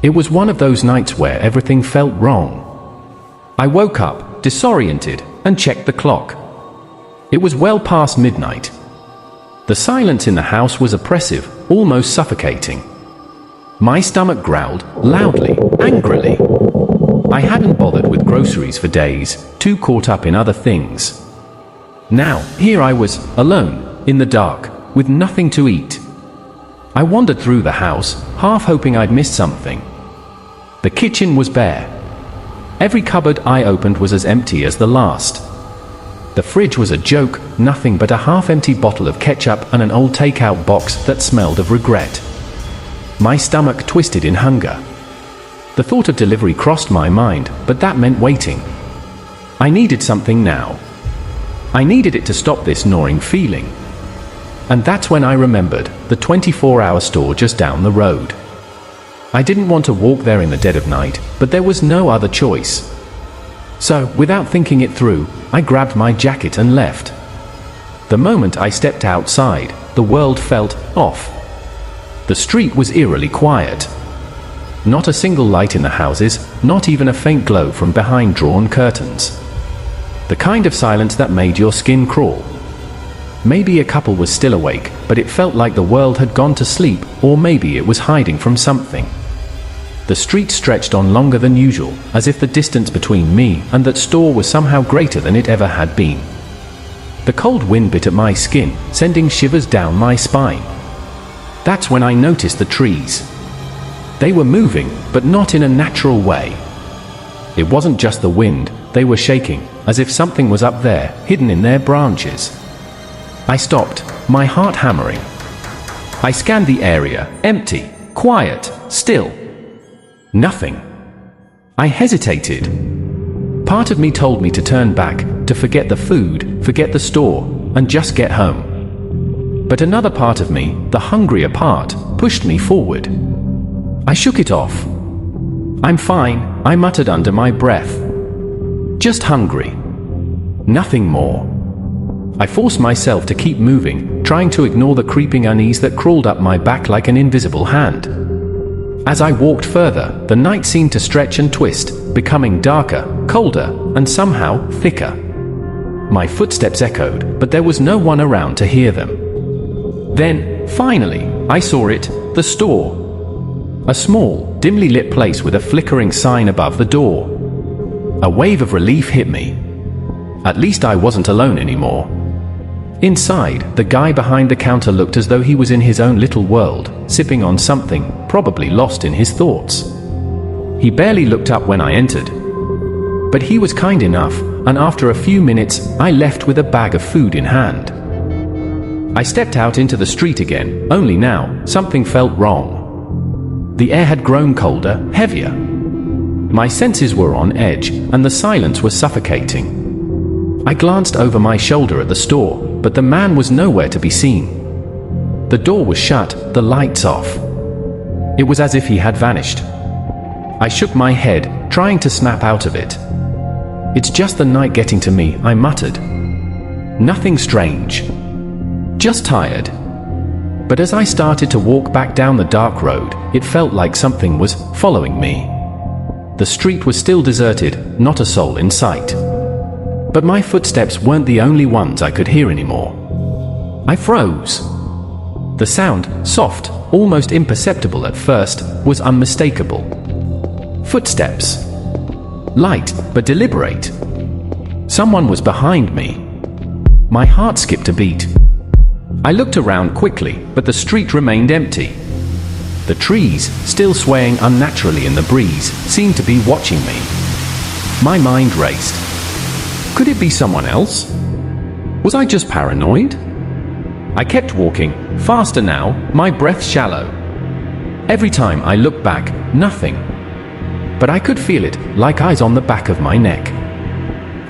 It was one of those nights where everything felt wrong. I woke up, disoriented, and checked the clock. It was well past midnight. The silence in the house was oppressive, almost suffocating. My stomach growled, loudly, angrily. I hadn't bothered with groceries for days, too caught up in other things. Now, here I was, alone, in the dark, with nothing to eat. I wandered through the house, half hoping I'd missed something. The kitchen was bare. Every cupboard I opened was as empty as the last. The fridge was a joke, nothing but a half-empty bottle of ketchup and an old takeout box that smelled of regret. My stomach twisted in hunger. The thought of delivery crossed my mind, but that meant waiting. I needed something now. I needed it to stop this gnawing feeling. And that's when I remembered the 24-hour store just down the road. I didn't want to walk there in the dead of night, but there was no other choice. So, without thinking it through, I grabbed my jacket and left. The moment I stepped outside, the world felt off. The street was eerily quiet. Not a single light in the houses, not even a faint glow from behind drawn curtains. The kind of silence that made your skin crawl. Maybe a couple was still awake, but it felt like the world had gone to sleep, or maybe it was hiding from something. The street stretched on longer than usual, as if the distance between me and that store was somehow greater than it ever had been. The cold wind bit at my skin, sending shivers down my spine. That's when I noticed the trees. They were moving, but not in a natural way. It wasn't just the wind, they were shaking, as if something was up there, hidden in their branches. I stopped, my heart hammering. I scanned the area, empty, quiet, still. Nothing. I hesitated. Part of me told me to turn back, to forget the food, forget the store, and just get home. But another part of me, the hungrier part, pushed me forward. I shook it off. I'm fine, I muttered under my breath. Just hungry. Nothing more. I forced myself to keep moving, trying to ignore the creeping unease that crawled up my back like an invisible hand. As I walked further, the night seemed to stretch and twist, becoming darker, colder, and somehow thicker. My footsteps echoed, but there was no one around to hear them. Then, finally, I saw it, the store. A small, dimly lit place with a flickering sign above the door. A wave of relief hit me. At least I wasn't alone anymore. Inside, the guy behind the counter looked as though he was in his own little world, sipping on something, probably lost in his thoughts. He barely looked up when I entered. But he was kind enough, and after a few minutes, I left with a bag of food in hand. I stepped out into the street again, only now, something felt wrong. The air had grown colder, heavier. My senses were on edge, and the silence was suffocating. I glanced over my shoulder at the store, but the man was nowhere to be seen. The door was shut, the lights off. It was as if he had vanished. I shook my head, trying to snap out of it. It's just the night getting to me, I muttered. Nothing strange. Just tired. But as I started to walk back down the dark road, it felt like something was following me. The street was still deserted, not a soul in sight. But my footsteps weren't the only ones I could hear anymore. I froze. The sound, soft, almost imperceptible at first, was unmistakable. Footsteps. Light, but deliberate. Someone was behind me. My heart skipped a beat. I looked around quickly, but the street remained empty. The trees, still swaying unnaturally in the breeze, seemed to be watching me. My mind raced. Could it be someone else? Was I just paranoid? I kept walking, faster now, my breath shallow. Every time I looked back, nothing. But I could feel it, like eyes on the back of my neck.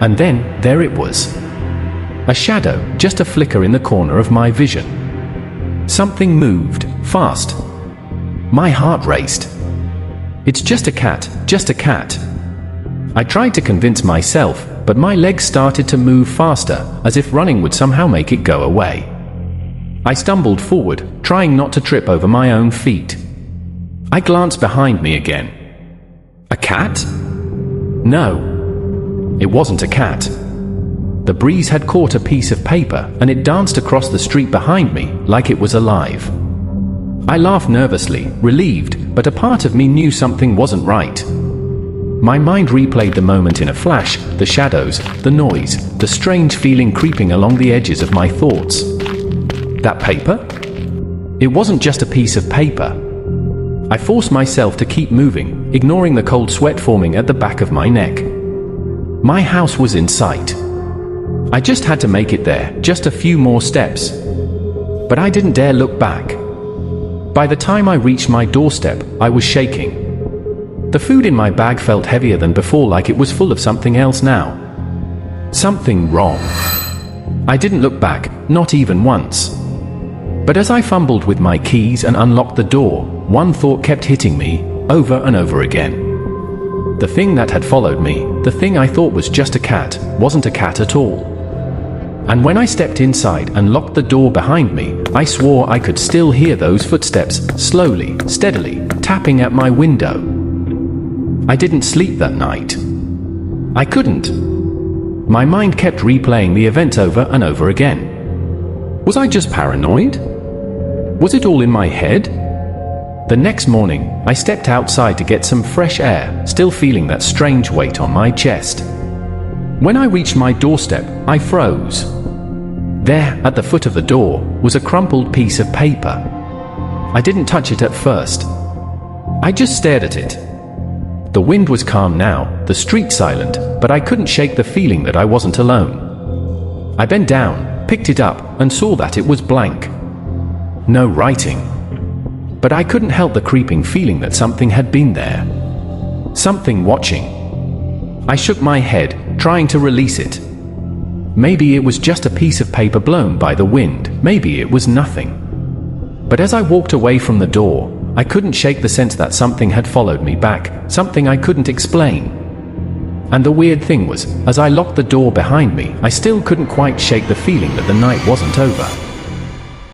And then, there it was. A shadow, just a flicker in the corner of my vision. Something moved, fast. My heart raced. It's just a cat, just a cat. I tried to convince myself, but my legs started to move faster, as if running would somehow make it go away. I stumbled forward, trying not to trip over my own feet. I glanced behind me again. A cat? No. It wasn't a cat. The breeze had caught a piece of paper and it danced across the street behind me like it was alive. I laughed nervously, relieved, but a part of me knew something wasn't right. My mind replayed the moment in a flash, the shadows, the noise, the strange feeling creeping along the edges of my thoughts. That paper? It wasn't just a piece of paper. I forced myself to keep moving, ignoring the cold sweat forming at the back of my neck. My house was in sight. I just had to make it there, just a few more steps. But I didn't dare look back. By the time I reached my doorstep, I was shaking. The food in my bag felt heavier than before, like it was full of something else now. Something wrong. I didn't look back, not even once. But as I fumbled with my keys and unlocked the door, one thought kept hitting me, over and over again. The thing that had followed me, the thing I thought was just a cat, wasn't a cat at all. And when I stepped inside and locked the door behind me, I swore I could still hear those footsteps, slowly, steadily, tapping at my window. I didn't sleep that night. I couldn't. My mind kept replaying the events over and over again. Was I just paranoid? Was it all in my head? The next morning, I stepped outside to get some fresh air, still feeling that strange weight on my chest. When I reached my doorstep, I froze. There, at the foot of the door, was a crumpled piece of paper. I didn't touch it at first. I just stared at it. The wind was calm now, the street silent, but I couldn't shake the feeling that I wasn't alone. I bent down, picked it up, and saw that it was blank. No writing. But I couldn't help the creeping feeling that something had been there. Something watching. I shook my head, trying to release it. Maybe it was just a piece of paper blown by the wind, maybe it was nothing. But as I walked away from the door, I couldn't shake the sense that something had followed me back, something I couldn't explain. And the weird thing was, as I locked the door behind me, I still couldn't quite shake the feeling that the night wasn't over.